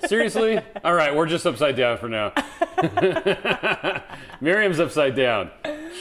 Seriously? All right, we're just upside down for now. Miriam's upside down.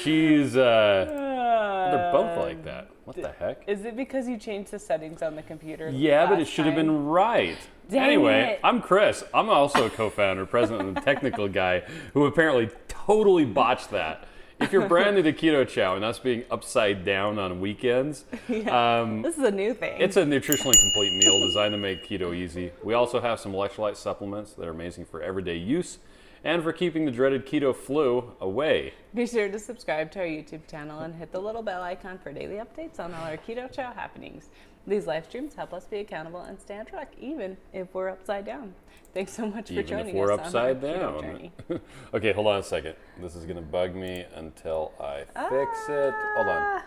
She's, they're both like that. What the heck? Is it because you changed the settings on the computer? Yeah, but it should have been right. Dang Anyway, it. I'm Chris. I'm also a co-founder, president, and technical guy who apparently totally botched that. If you're brand new to Keto Chow and us being upside down on weekends, This is a new thing. it's a nutritionally complete meal designed to make keto easy. We also have some electrolyte supplements that are amazing for everyday use and for keeping the dreaded keto flu away. Be sure to subscribe to our YouTube channel and hit the little bell icon for daily updates on all our Keto Chow happenings. These live streams help us be accountable and stay on track, even if we're upside down. Thanks so much for joining us. Even if we're on our upside keto down. journey. Okay, hold on a second. This is gonna bug me until I fix it. Hold on.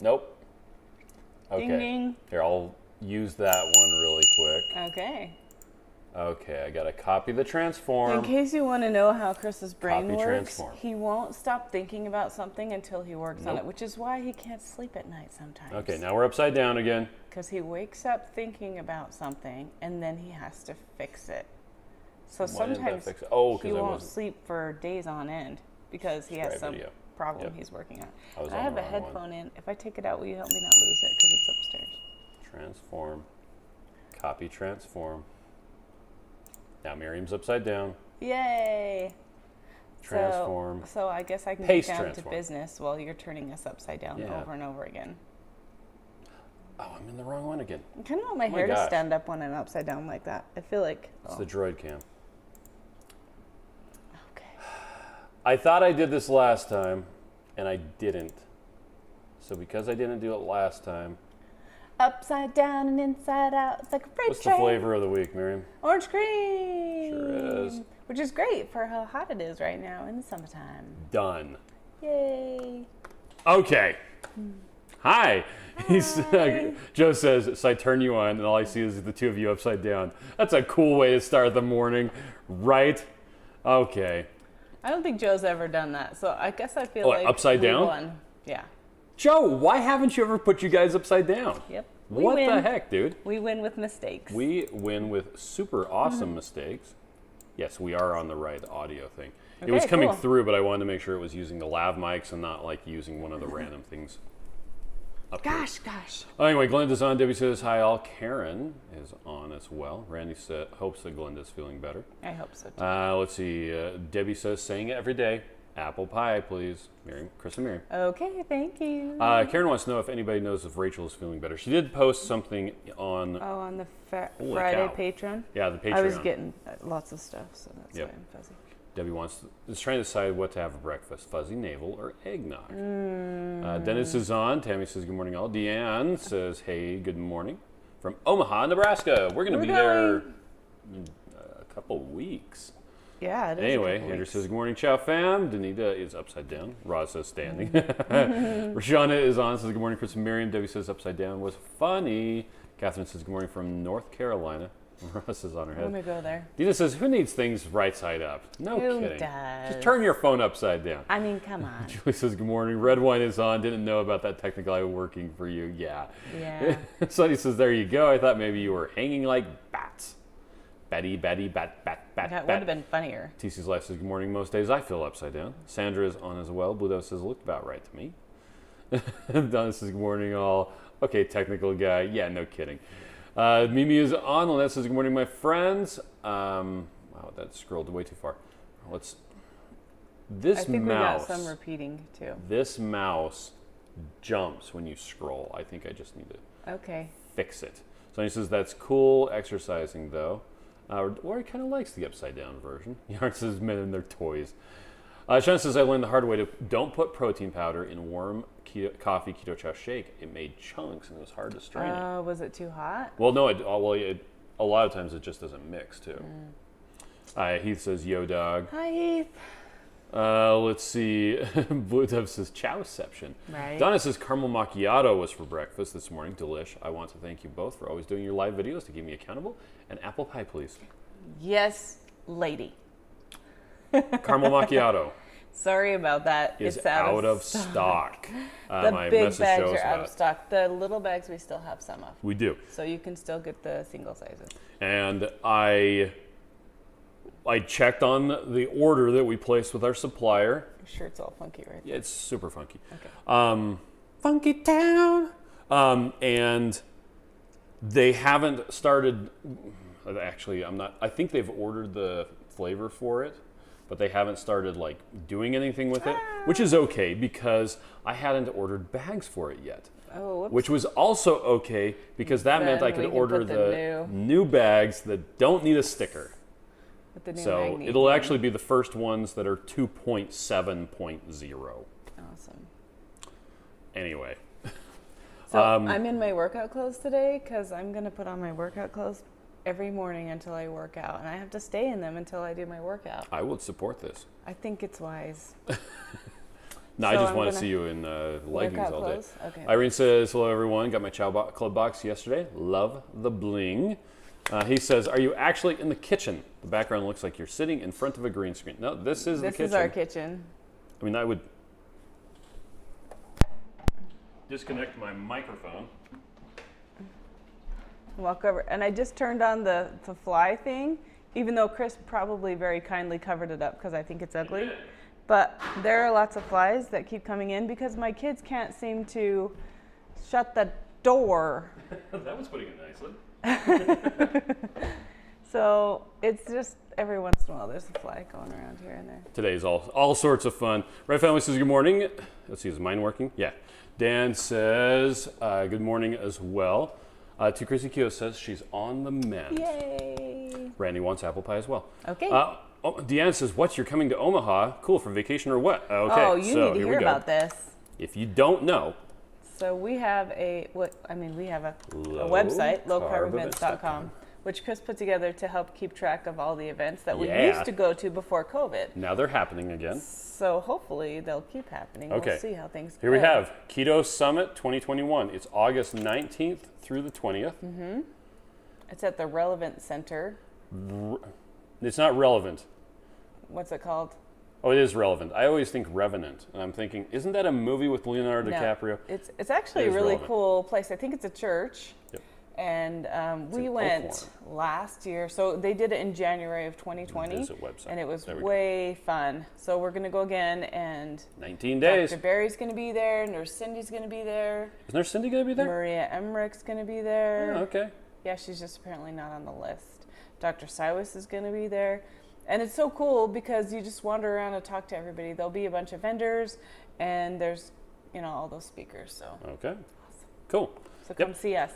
Nope. Okay. Ding, ding. Here, I'll use that one really quick. Okay. Okay, I gotta copy the transform. In case you want to know how Chris's brain Copy works, transform. he won't stop thinking about something until he works on Nope. it, which is why he can't sleep at night sometimes. Okay, now we're upside down again. Because he wakes up thinking about something and then he has to fix it. So Why didn't that sometimes fix it? Oh, 'cause he I won't wasn't- sleep for days on end because he has Right some video. problem Yep. he's working on. I was I on have the a wrong headphone one. in. If I take it out, will you help me not lose it because it's upstairs? Transform. Copy transform. Now Miriam's upside down. Yay! Transform. So I guess I can Paste get down transform. to business while you're turning us upside down Yeah. over and over again. Oh, I'm in the wrong one again. I kind of want my my hair to gosh. stand up when I'm upside down like that. I feel like. It's Oh, the droid cam. okay. I thought I did this last time, and I didn't. So because I didn't do it last time, Upside down and inside out. It's like a freight what's train. the flavor of the week, Miriam? Orange cream. Sure is. Which is great for how hot it is right now in the summertime. Done. Yay. Okay. Hi. Joe says, so I turn you on, and all I see is the two of you upside down. That's a cool way to start the morning, right? Okay. I don't think Joe's ever done that, so I guess I feel like upside we down? won. Yeah. Joe, why haven't you ever put you guys upside down? Yep. What we the win. heck, dude? We win with mistakes. We win with super awesome mistakes. Yes, we are on the right audio thing. It was Okay, coming cool. through, but I wanted to make sure it was using the lav mics and not like using one of the random things up here. Gosh. Anyway, Glenda's on. Debbie says hi all. Karen is on as well. Randy hopes that Glenda's feeling better. I hope so too. Let's see. Debbie says saying it every day. Apple pie, please. Miriam, Chris and Miriam. Okay, thank you. Karen wants to know if anybody knows if Rachel is feeling better. She did post something on on the Holy Friday cow. Patreon. the Patreon. I was getting lots of stuff, so that's Yep. why I'm fuzzy. Debbie is trying to decide what to have for breakfast: fuzzy navel or eggnog. Dennis is on. Tammy says good morning all. Deanne says hey, good morning from Omaha, Nebraska. We're going to be there in a couple weeks. Yeah, it is. Anyway, Andrew says, good morning, Chow fam. Danita is upside down. Roz says standing. Rashana is on, says, good morning, Chris and Miriam. Debbie says, upside down was funny. Catherine says, good morning from North Carolina. Roz is on her I'm gonna head. go there. Dina says, who needs things right side up? No Who kidding. does? Just turn your phone upside down. I mean, come on. Julie says, good morning. Red wine is on. Didn't know about that technical eye working for you. Yeah. Yeah. Sonny says, there you go. I thought maybe you were hanging like bats. Batty, bat. That would have been funnier. TC's Life says, good morning. Most days I feel upside down. Sandra is on as well. Blue Dove says, looked about right to me. Donna says, good morning all. Okay, technical guy. Yeah, no kidding. Mimi is on. Lynette says, good morning, my friends. Wow, that scrolled way too far. This I think mouse. we got some repeating too. This mouse jumps when you scroll. I think I just need to Okay. fix it. So he says, that's cool exercising though. Or he kind of likes the upside down version. Yarn says men and their toys. Sean says, I learned the hard way to don't put protein powder in warm coffee Keto Chow shake. It made chunks and it was hard to strain it. Was it too hot? Well, no, a lot of times it just doesn't mix too. Heath says, yo dog. Hi, Heath. Let's see. Blue Dove says chowception. Right. Donna says caramel macchiato was for breakfast this morning. Delish. I want to thank you both for always doing your live videos to keep me accountable. And apple pie, please. Yes, lady. Caramel macchiato. Sorry about that. is It's out of stock. The My big message bags shows are out about of stock. The little bags we still have some of. We do. So you can still get the single sizes. And I checked on the order that we placed with our supplier. Your shirt's all funky, right? Yeah, it's super funky. Okay. Funky town. And they haven't started. Actually, I think they've ordered the flavor for it, but they haven't started like doing anything with it, which is okay because I hadn't ordered bags for it yet. Oh, whoops. Which was also okay because that meant Then I could we can order put the the new bags that don't need a sticker. With the new So magnesium. it'll actually be the first ones that are 2.7.0. Awesome. Anyway. So I'm in my workout clothes today because I'm going to put on my workout clothes every morning until I work out. And I have to stay in them until I do my workout. I would support this. I think it's wise. No, I just want to see you in leggings workout all day. clothes? Okay. Irene says, hello everyone. Got my Chow Club box yesterday. Love the bling. He says, are you actually in the kitchen? The background looks like you're sitting in front of a green screen. No, this is the kitchen. This is our kitchen. I mean, I would disconnect my microphone. Walk over. And I just turned on the fly thing, even though Chris probably very kindly covered it up because I think it's ugly. But there are lots of flies that keep coming in because my kids can't seem to shut the door. That was putting it nicely. So it's just every once in a while there's a fly going around here and there. Today's all sorts of fun. Right Family says good morning. Let's see, is mine working? Yeah. Dan says good morning as well. To Chrissy Keogh says she's on the mend. Yay! Randy wants apple pie as well. Okay. Deanne says, what, you're coming to Omaha? Cool, for vacation or what? Okay, Oh, you so need to here hear we go. about this. If you don't know, So we have a website, lowcarbevents.com, which Chris put together to help keep track of all the events that we used to go to before COVID. now they're happening again. So hopefully they'll keep happening. Okay. We'll see how things go. Here we have Keto Summit 2021. It's August 19th through the 20th. Mm-hmm. It's at the Relevant Center. It's not relevant. What's it called? Oh, it is relevant. I always think Revenant. And I'm thinking, isn't that a movie with Leonardo DiCaprio? It's actually It a is really relevant. cool place. I think it's a church. Yep. And we in went Oakhorn. last year. So they did it in January of 2020. Visit website. And it was There we go. way fun. So we're going to go again. And 19 days. Dr. Barry's going to be there. Nurse Cindy's going to be there. Isn't there Cindy going to be there? Maria Emmerich's going to be there. Oh, okay. Yeah, she's just apparently not on the list. Dr. Siwas is going to be there. And it's so cool because you just wander around and talk to everybody. There'll be a bunch of vendors and there's, all those speakers. So Okay. Cool. So come see us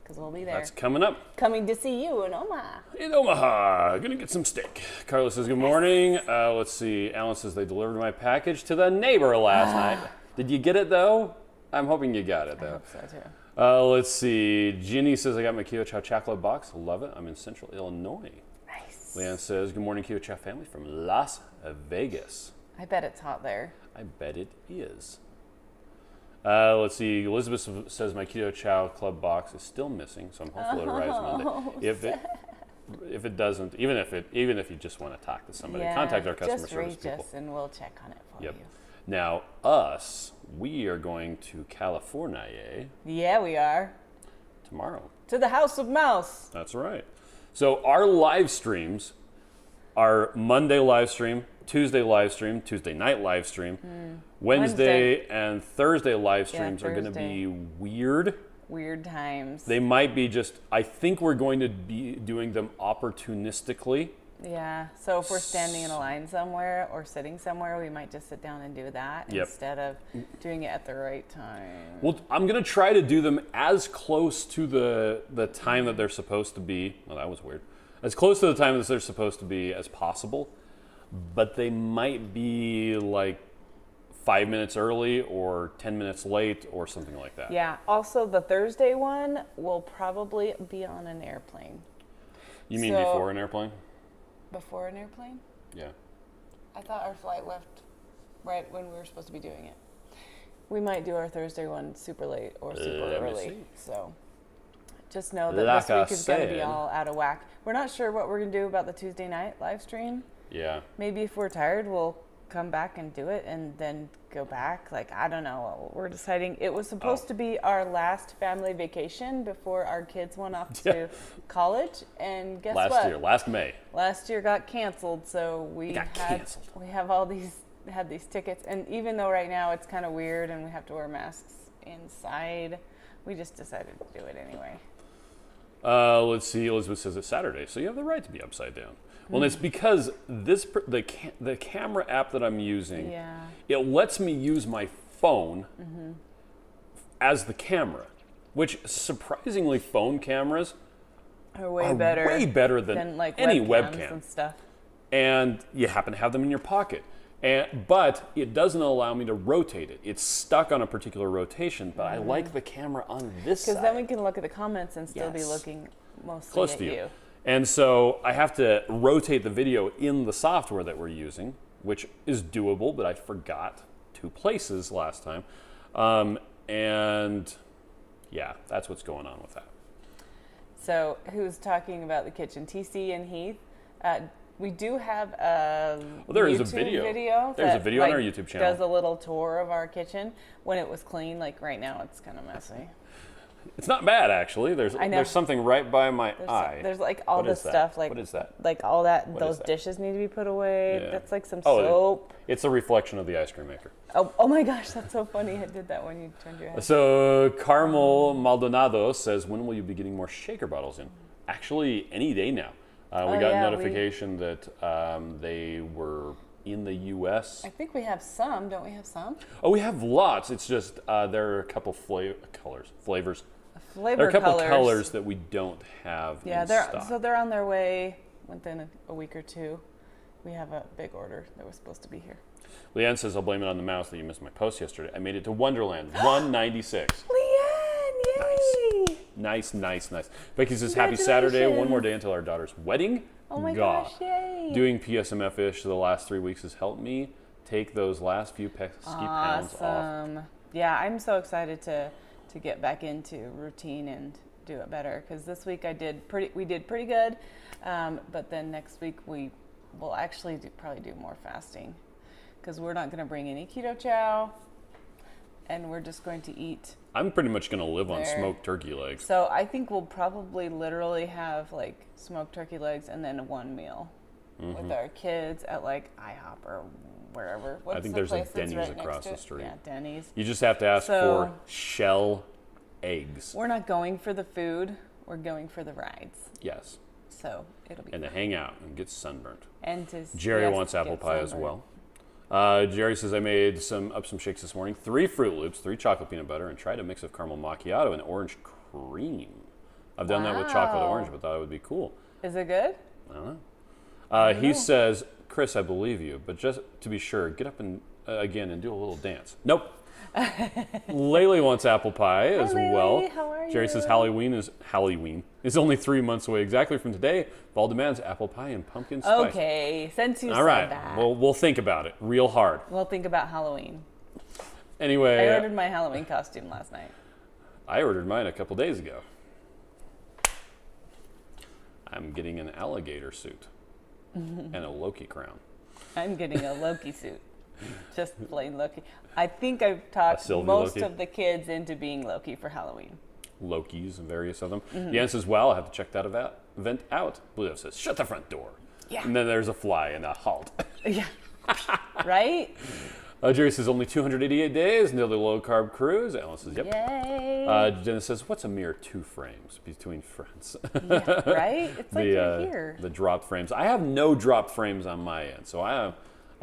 because we'll be there. That's coming up. Coming to see you in Omaha. In Omaha, gonna get some steak. Carla says good morning. Let's see. Alan says they delivered my package to the neighbor last night. Did you get it though? I'm hoping you got it I though. hope so too. Let's see. Ginny says I got my Keto Chow chocolate box. Love it. I'm in Central Illinois. Nice. Leanne says good morning, Keto Chow family from Las Vegas. I bet it's hot there. I bet it is. Let's see. Elizabeth says my Keto Chow club box is still missing, so I'm hopeful it arrives Monday. If it doesn't, even if you just want to talk to somebody, contact our customer service just people. reach us and we'll check on it for Yep. you. Now, we are going to California Yeah, we are. tomorrow. To the House of Mouse. That's right. So our live streams are Monday live stream, Tuesday live stream, Tuesday night live stream, Wednesday and Thursday live streams are going to be weird. Weird times. They might be I think we're going to be doing them opportunistically. Yeah, so if we're standing in a line somewhere or sitting somewhere, we might just sit down and do that instead of doing it at the right time. Well, I'm going to try to do them as close to the time that they're supposed to be. Well, that was weird. As close to the time that they're supposed to be as possible, but they might be like 5 minutes early or 10 minutes late or something like that. Yeah, also the Thursday one will probably be on an airplane. You mean before an airplane? Before an airplane? Yeah. I thought our flight left right when we were supposed to be doing it. We might do our Thursday one super late or super early. So just know that Like this week I is going to be said. all out of whack. We're not sure what we're going to do about the Tuesday night live stream. Yeah. Maybe if we're tired, we'll come back and do it and then go back. Like, I don't know. We're deciding. It was supposed to be our last family vacation before our kids went off to college. And guess what? Last May. Last year got canceled. So we had these tickets. And even though right now it's kind of weird and we have to wear masks inside, we just decided to do it anyway. Let's see. Elizabeth says it's Saturday, so you have the right to be upside down. Well, and it's because the camera app that I'm using, it lets me use my phone as the camera, which surprisingly phone cameras are way better than like any webcams webcam. And stuff. And you happen to have them in your pocket. But it doesn't allow me to rotate it. It's stuck on a particular rotation, but I like the camera on this side. Because then we can look at the comments and still be looking mostly close at to you. you. And so I have to rotate the video in the software that we're using, which is doable, but I forgot 2 places last time. And yeah, that's what's going on with that. So who's talking about the kitchen? TC and Heath. We do have a There's YouTube a video. video. There's that, a video on our YouTube channel. Does a little tour of our kitchen when it was clean. Like right now, it's kind of messy. It's not bad, actually. There's something right by my eye. There's like all What this is that? stuff. Like what is that? Like all that. What Those is that? dishes need to be put away. Yeah. That's like some soap. It's a reflection of the ice cream maker. Oh my gosh, that's so funny. I did that when you turned your head. So Carmel Maldonado says, when will you be getting more shaker bottles in? Actually, any day now. We got notification that they were in the U.S. I think we have some. Don't we have some? Oh, we have lots. It's just there are a couple flavors. Flavor There are a couple colors. colors that we don't have in stock. So they're on their way within a week or 2. We have a big order that was supposed to be here. Leanne says, I'll blame it on the mouse that you missed my post yesterday. I made it to Wonderland, 196. Leanne, yay! Nice. Becky says, happy Saturday. One more day until our daughter's wedding. Oh my gosh, yay! Doing PSMF-ish the last 3 weeks has helped me take those last few pesky pounds off. Yeah, I'm so excited to get back into routine and do it better, because this week we did pretty good, but then next week we will actually probably do more fasting, because we're not going to bring any Keto Chow, and we're just going to eat. I'm pretty much going to live on smoked turkey legs. So I think we'll probably literally have like smoked turkey legs and then one meal with our kids at like IHOP or wherever. I think there's a Denny's across the street. Yeah, Denny's. You just have to ask for shell eggs. We're not going for the food. We're going for the rides. Yes. So it'll be and fun. To hang out and get sunburnt. And to Jerry wants apple pie as well. Jerry says, I made some shakes this morning. 3 Fruit Loops, 3 chocolate peanut butter, and tried a mix of caramel macchiato and orange cream. I've done that with chocolate orange, but thought it would be cool. Is it good? I don't know. He says, Chris, I believe you, but just to be sure, get up and again and do a little dance. Nope. Laylee wants apple pie as well. How are Jerry says Halloween is only 3 months away exactly from today. Fall demands apple pie and pumpkin spice. Okay, since you All right. said that. We'll think about it real hard. We'll think about Halloween. Anyway. I ordered my Halloween costume last night. I ordered mine a couple days ago. I'm getting an alligator suit and a Loki crown. I'm getting a Loki suit. Just plain Loki. I think I've talked most of the kids into being Loki for Halloween. Lokis and various of them. Jan says, well, I'll have to check that event out. Blue says, shut the front door. Yeah. And then there's a fly and a halt. Yeah. Right? Jerry says, only 288 days until the low-carb cruise. Alan says, yep. Yay. Jenna says, what's a mere 2 frames between friends? Yeah, right? It's like you're here. The dropped frames. I have no dropped frames on my end, so I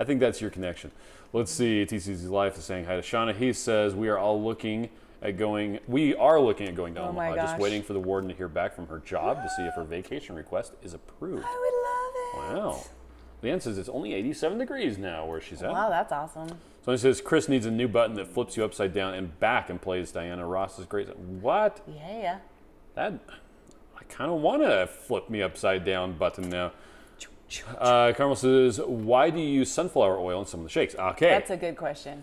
think that's your connection. Let's see. TC's Life is saying hi to Shauna. He says, we are looking at going to Omaha, just waiting for the warden to hear back from her job to see if her vacation request is approved. I would love it. Wow. Leanne says it's only 87 degrees now where she's at. Wow, that's awesome. So he says, Chris needs a new button that flips you upside down and back and plays Diana Ross's great. What? Yeah. I kind of want a flip me upside down button now. Carmel says, why do you use sunflower oil in some of the shakes? Okay. That's a good question.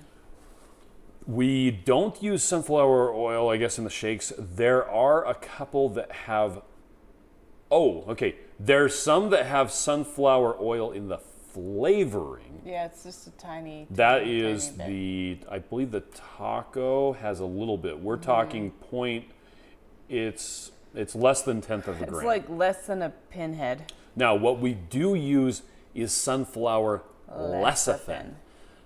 We don't use sunflower oil, I guess, in the shakes. There are a couple that have... Oh, okay. There's some that have sunflower oil in the flavoring. Yeah, it's just a tiny. That tiny, is tiny bit. I believe the taco has a little bit. We're talking it's less than 1/10 of a gram. It's like less than a pinhead. Now, what we do use is sunflower lecithin.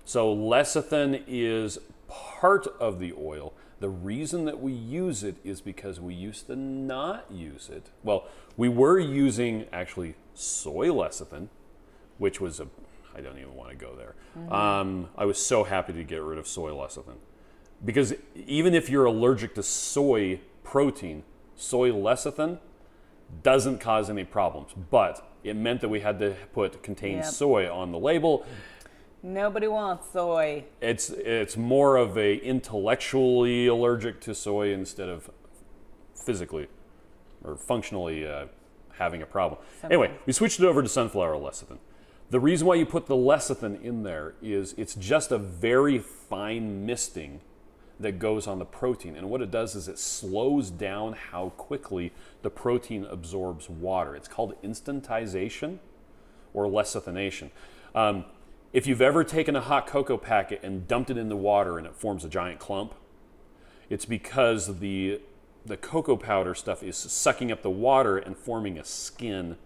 So lecithin is part of the oil. The reason that we use it is because we used to not use it. Well, we were using actually soy lecithin, which was I don't even want to go there. I was so happy to get rid of soy lecithin. Because even if you're allergic to soy protein, soy lecithin doesn't cause any problems. But it meant that we had to put contains soy on the label. Nobody wants soy. It's more of a intellectually allergic to soy instead of physically or functionally having a problem. Anyway, we switched it over to sunflower lecithin. The reason why you put the lecithin in there is it's just a very fine misting that goes on the protein. And what it does is it slows down how quickly the protein absorbs water. It's called instantization or lecithination. If you've ever taken a hot cocoa packet and dumped it in the water and it forms a giant clump, it's because the cocoa powder stuff is sucking up the water and forming a skin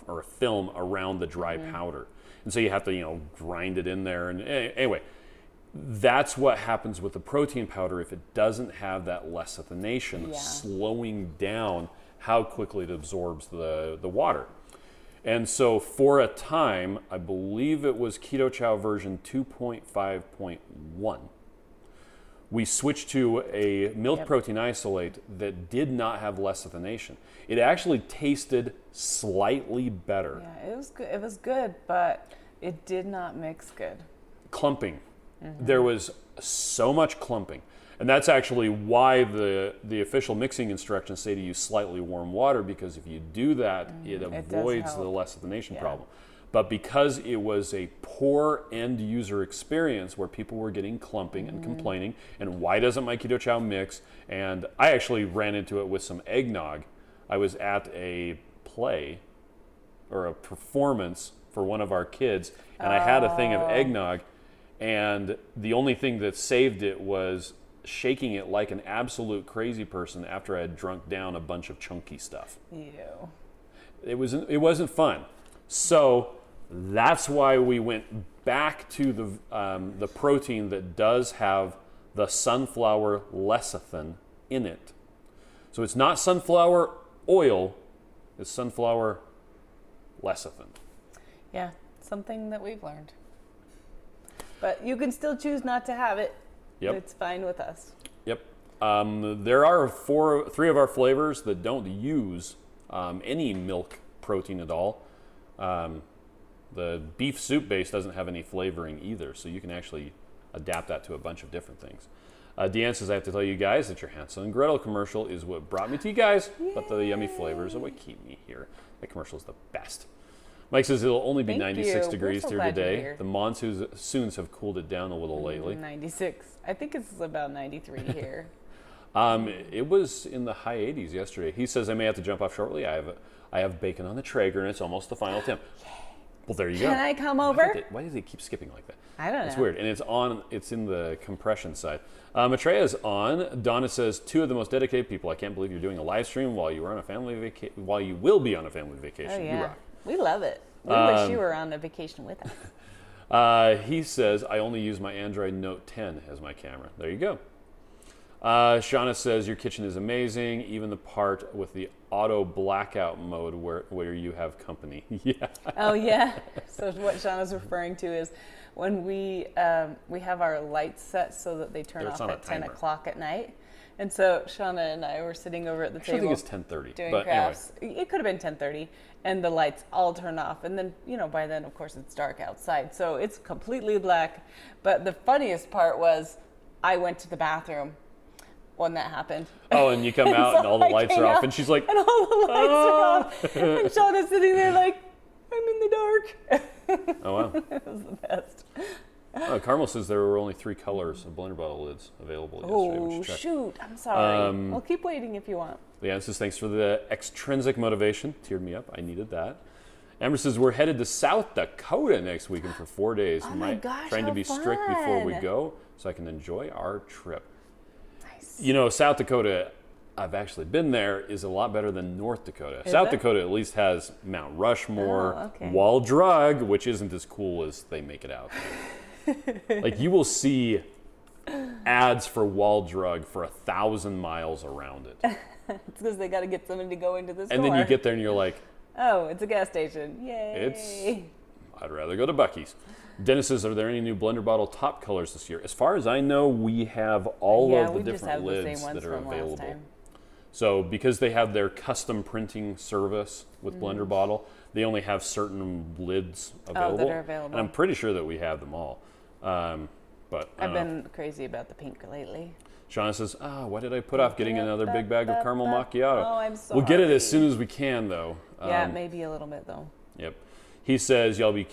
or a film around the dry powder. And so you have to, grind it in there. And anyway, that's what happens with the protein powder if it doesn't have that lecithination, slowing down how quickly it absorbs the water. And so for a time, I believe it was Keto Chow version 2.5.1, we switched to a milk protein isolate that did not have lecithination. It actually tasted slightly better. Yeah, it was good, but it did not mix good. Clumping. There was so much clumping. And that's actually why the official mixing instructions say to use slightly warm water, because if you do that, it avoids the lecithination problem. But because it was a poor end user experience where people were getting clumping and complaining, and why doesn't my Keto Chow mix? And I actually ran into it with some eggnog. I was at a play or a performance for one of our kids, and I had a thing of eggnog, and the only thing that saved it was shaking it like an absolute crazy person after I had drunk down a bunch of chunky stuff. Ew. It wasn't fun. So that's why we went back to the protein that does have the sunflower lecithin in it. So it's not sunflower oil, it's sunflower line. Yeah, something that we've learned. But you can still choose not to have it. Yep. It's fine with us. Yep. There are three of our flavors that don't use any milk protein at all. The beef soup base doesn't have any flavoring either, so you can actually adapt that to a bunch of different things. Deanne says, I have to tell you guys that your Hansel and Gretel commercial is what brought me to you guys, but the yummy flavors are what keep me here. The commercial is the best. Mike says it'll only be 96 degrees here today. The monsoons have cooled it down a little lately. 96. I think it's about 93 here. It was in the high 80s yesterday. He says I may have to jump off shortly. I have bacon on the Traeger and it's almost the final temp. Well, there you go. Can I come over? Why does it keep skipping like that? I don't know. It's weird. And it's in the compression side. Matreya's on. Donna says, two of the most dedicated people. I can't believe you're doing a live stream while you were on a family vacation. While you will be on a family vacation. Oh, yeah. You rock. We love it. We wish you were on a vacation with us. He says, I only use my Android Note 10 as my camera. There you go. Shauna says, your kitchen is amazing, even the part with the auto blackout mode where you have company. Yeah. Oh, yeah. So what Shauna's referring to is when we have our lights set so that they turn off at 10 o'clock at night. And so Shauna and I were sitting over at the table. I think it's 10:30. Doing crafts. Anyway. It could have been 10:30, and the lights all turn off. And then, by then, of course, it's dark outside. So it's completely black. But the funniest part was I went to the bathroom when that happened. Oh, and you come out so and all the lights are off, and she's like, and all the lights are off. And Shauna's sitting there like, I'm in the dark. Oh, wow. It was the best. Carmel says there were only 3 colors of blender bottle lids available yesterday. Oh, shoot. I'm sorry. We'll keep waiting if you want. Leanne says, thanks for the extrinsic motivation. Teared me up. I needed that. Amber says, we're headed to South Dakota next weekend for 4 days. Oh my gosh, Trying to how be strict before we fun. go so I can enjoy our trip. Nice. You know, South Dakota, I've actually been there, is a lot better than North Dakota. Is South it? Dakota at least has Mount Rushmore, Oh, okay. Wall Drug, which isn't as cool as they make it out. Like, you will see ads for Wall Drug for 1,000 miles around it. It's because they got to get somebody to go into the store. And then you get there and you're like, oh, it's a gas station. Yay. I'd rather go to Buc-ee's. Dennis says, are there any new blender bottle top colors this year? As far as I know, we have all of the we just have different the lids same ones that are from last available. time. So because they have their custom printing service with Blender Bottle, they only have certain lids available. that are available. And I'm pretty sure that we have them all. But I I've don't know. been crazy about the pink lately. Shauna says, why did I put off getting another big bag of caramel macchiato? Oh, I'm sorry. We'll get it as soon as we can, though. Yeah, maybe a little bit, though. Yep. He says, y'all be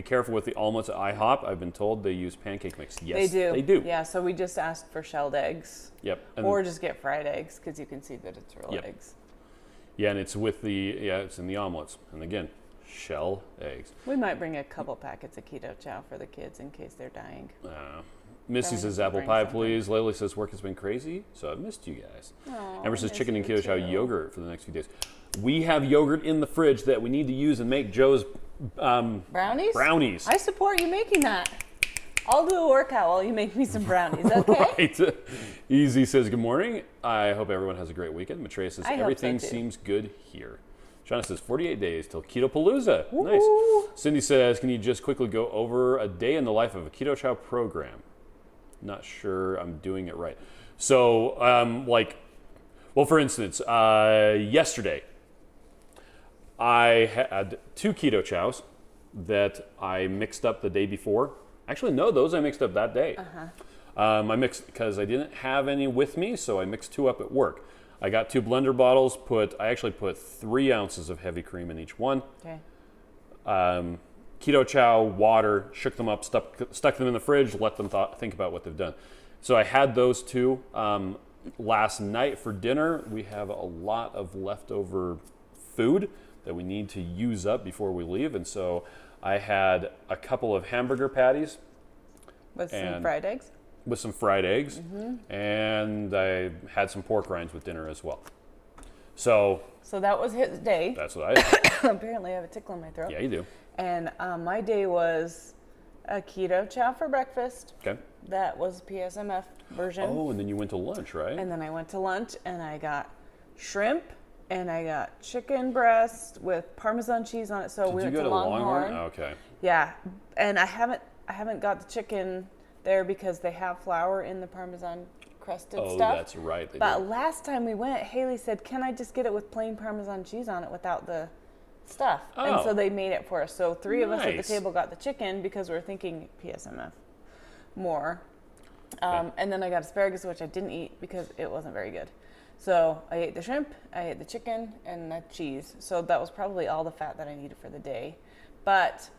careful with the omelets at IHOP. I've been told they use pancake mix. Yes, they do. Yeah, so we just asked for shelled eggs. Yep. Or just get fried eggs, because you can see that it's real Yep. eggs. Yeah, and it's with it's in the omelets. And again, shell eggs. We might bring a couple packets of Keto Chow for the kids in case they're dying. Missy Probably says should apple bring pie, something. please. Layla says work has been crazy, so I've missed you guys. Aw, Amber says I chicken and miss Keto Chow you too. yogurt for the next few days. We have yogurt in the fridge that we need to use and make Joe's Brownies? brownies. I support you making that. I'll do a workout while you make me some brownies, okay? Right. Easy says good morning. I hope everyone has a great weekend. Matreya says I hope so, everything too. seems good here. Shauna says 48 days till Keto Palooza. Woo. Nice. Cindy says, can you just quickly go over a day in the life of a Keto Chow program? Not sure I'm doing it right. So, for instance, yesterday I had 2 Keto Chows that I mixed up the day before. Actually, no, those I mixed up that day. I mixed because I didn't have any with me, so I mixed 2 up at work. I got 2 blender bottles. I actually put 3 ounces of heavy cream in each one. Okay. Keto Chow, water, shook them up, stuck them in the fridge, let them think about what they've done. So I had those 2. Last night for dinner, we have a lot of leftover food that we need to use up before we leave. And so I had a couple of hamburger patties. With some fried eggs? With some fried eggs. And I had some pork rinds with dinner as well. So that was his day. that's what I did. Apparently I have a tickle in my throat. Yeah, you do. And my day was a Keto Chow for breakfast. Okay. That was Psmf version. Oh, and then you went to lunch, right? And then I went to lunch and I got shrimp and I got chicken breast with Parmesan cheese on it. So we Did went you go to to Longhorn. Okay. Yeah, and I haven't got the chicken there because they have flour in the Parmesan crusted Oh, stuff. that's right. They But do. last time we went, Haley said, "Can I just get it with plain Parmesan cheese on it without the stuff?" And Oh. so they made it for us. So 3 of us at the Nice. table got the chicken because we were thinking PSMF more. And then I got asparagus, which I didn't eat because it wasn't very good. So I ate the shrimp, I ate the chicken, and the cheese. So that was probably all the fat that I needed for the day. But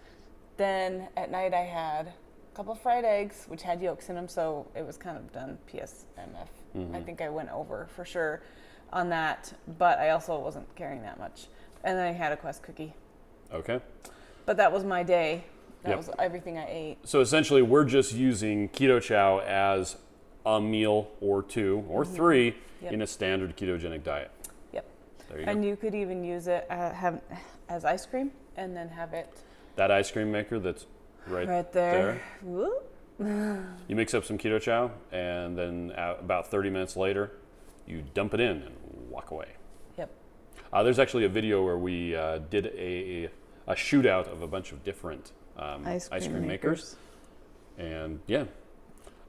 then at night I had a couple fried eggs, which had yolks in them, so it was kind of done PSMF. I think I went over for sure on that, but I also wasn't carrying that much. And then I had a Quest cookie. Okay. But that was my day. That Yep. was everything I ate. So essentially, we're just using Keto Chow as a meal or 2 or 3 Yep. in a standard ketogenic diet. Yep. There you And go. you could even use it as ice cream and then have it That ice cream maker that's right there. Whoop. You mix up some Keto Chow, and then about 30 minutes later, you dump it in and walk away. Yep. There's actually a video where we did a shootout of a bunch of different ice cream makers. And yeah,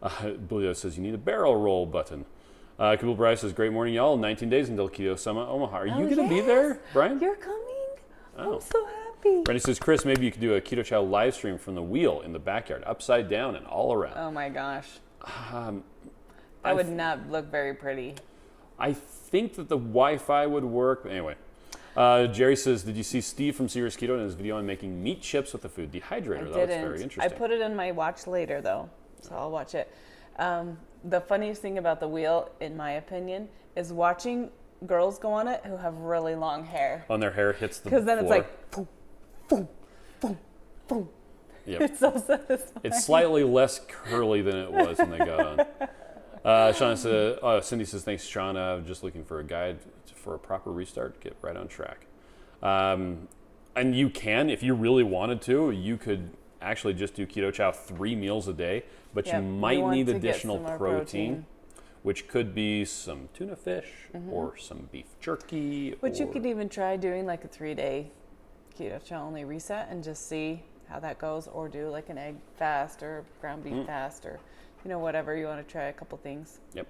Bulio says you need a barrel roll button. Kabul Bryce says, great morning, y'all. 19 days until Keto Summit, Omaha. Are you going to be yes. there, Brian? You're coming? Oh. I'm so happy. Brandy says, Chris, maybe you could do a Keto Chow live stream from the wheel in the backyard, upside down and all around. Oh my gosh. Um, That would not look very pretty. I think that the Wi-Fi would work. But anyway, Jerry says, did you see Steve from Serious Keto in his video on making meat chips with a food dehydrator? That was very I interesting. put it in my watch later though, so I'll watch it. The funniest thing about the wheel, in my opinion, is watching girls go on it who have really long hair. On their hair hits the Because then it's floor. like, poof, boom, boom, boom. Yep. It's so satisfying. It's slightly less curly than it was when they got on. Shauna says, Cindy says, thanks, Shauna. Just looking for a guide for a proper restart. Get right on track. And you can, if you really wanted to, you could actually just do Keto Chow 3 meals a day, but you might need additional protein, which could be some tuna fish or some beef jerky. But you could even try doing like a 3-day Keto Chow only reset and just see how that goes, or do like an egg fast or ground beef fast, or whatever you want to try, a couple things. Yep.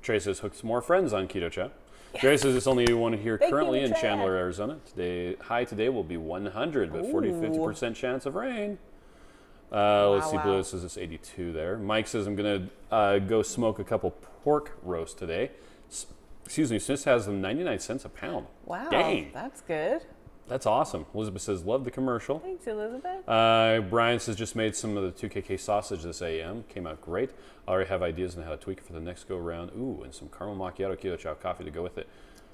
Trey says, hook some more friends on Keto Chow. Jerry says it's only one here currently in Chandler, Arizona. High today will be 100, but 40-50% chance of rain. Let's see, Blue says it's 82 there. Mike says I'm going to go smoke a couple pork roast today. Excuse me, Smith has them 99 cents a pound. Wow, dang. That's good. That's awesome. Elizabeth says, love the commercial. Thanks, Elizabeth. Brian says, just made some of the 2KK sausage this AM. Came out great. I already have ideas on how to tweak it for the next go round. Ooh, and some caramel macchiato Keto Chow coffee to go with it.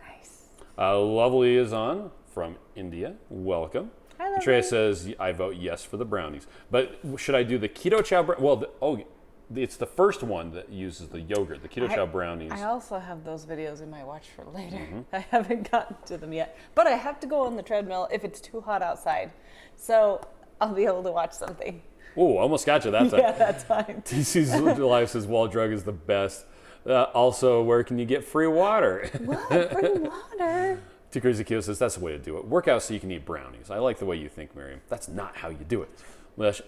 Nice. Lovely is on from India. Welcome. Hi, Lovely. Trey says, I vote yes for the brownies. But should I do the Keto Chow? It's the first one that uses the yogurt, the Keto Chow brownies. I also have those videos in my watch for later. I haven't gotten to them yet. But I have to go on the treadmill if it's too hot outside. So I'll be able to watch something. Oh, almost got you that time. Yeah, that's fine. TC's Life says, Wall Drug is the best. Also, where can you get free water? What? Free water? Too Crazy Kyo says, that's the way to do it. Work out so you can eat brownies. I like the way you think, Miriam. That's not how you do it.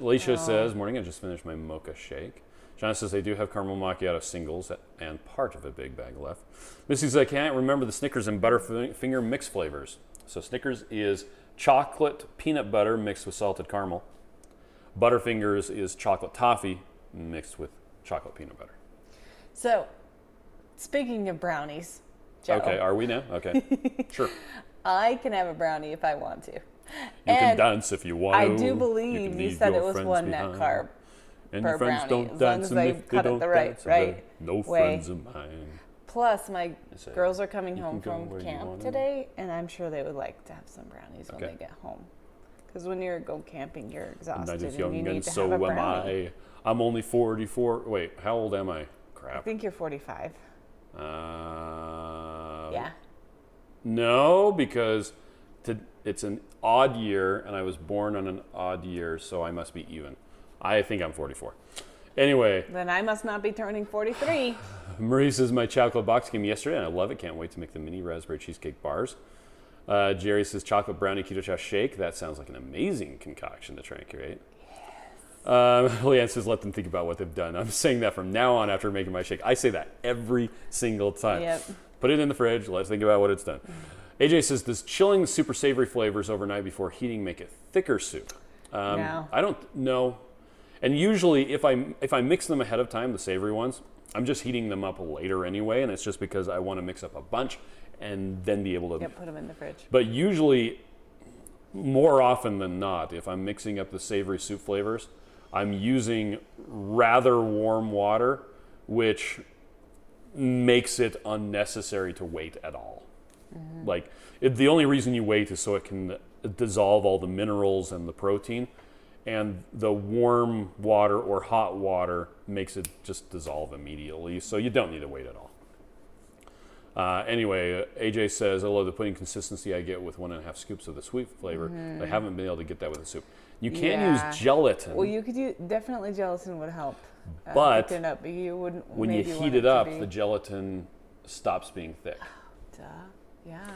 Alicia says, morning, I just finished my mocha shake. John says they do have caramel macchiato singles and part of a big bag left. Missy says, I can't remember the Snickers and Butterfinger mix flavors. So Snickers is chocolate peanut butter mixed with salted caramel. Butterfingers is chocolate toffee mixed with chocolate peanut butter. So, speaking of brownies, Joe. Okay, are we now? Okay, sure. I can have a brownie if I want to. You can dance if you want to. I do believe you said it was 1 net carb. And per your friends brownie, don't as long dance, as and they if cut they it the don't right dance, no way. friends of mine. Plus, my girls are coming you home can go from where you camp want today, and I'm sure they would like to have some brownies when they get home. Because when you go camping, you're exhausted, I'm just and young you need and to so have a am brownie. I. I'm only 44. Wait, how old am I? I Crap. think you're 45. Yeah. No, because it's an odd year, and I was born on an odd year, so I must be even. I think I'm 44. Anyway. Then I must not be turning 43. Marie says, my chocolate box came yesterday, and I love it. Can't wait to make the mini raspberry cheesecake bars. Jerry says, chocolate brownie Keto Chow shake. That sounds like an amazing concoction to try and create. Yes. Leanne says, let them think about what they've done. I'm saying that from now on after making my shake. I say that every single time. Yep. Put it in the fridge. Let's think about what it's done. AJ says, does chilling the super savory flavors overnight before heating make it thicker soup? No. I don't know. And usually if I mix them ahead of time, the savory ones, I'm just heating them up later anyway, and it's just because I want to mix up a bunch and then be able to put them in the fridge. But usually, more often than not, if I'm mixing up the savory soup flavors, I'm using rather warm water, which makes it unnecessary to wait at all. Like, the only reason you wait is so it can dissolve all the minerals and the protein, and the warm water or hot water makes it just dissolve immediately, so you don't need to wait at all. Anyway, AJ says, I love the pudding consistency I get with 1.5 scoops of the sweet flavor. I haven't been able to get that with the soup. You can use gelatin. Well, you could use, definitely gelatin would help. But thicken up. You wouldn't, when you heat it up, the gelatin stops being thick. Duh. Yeah.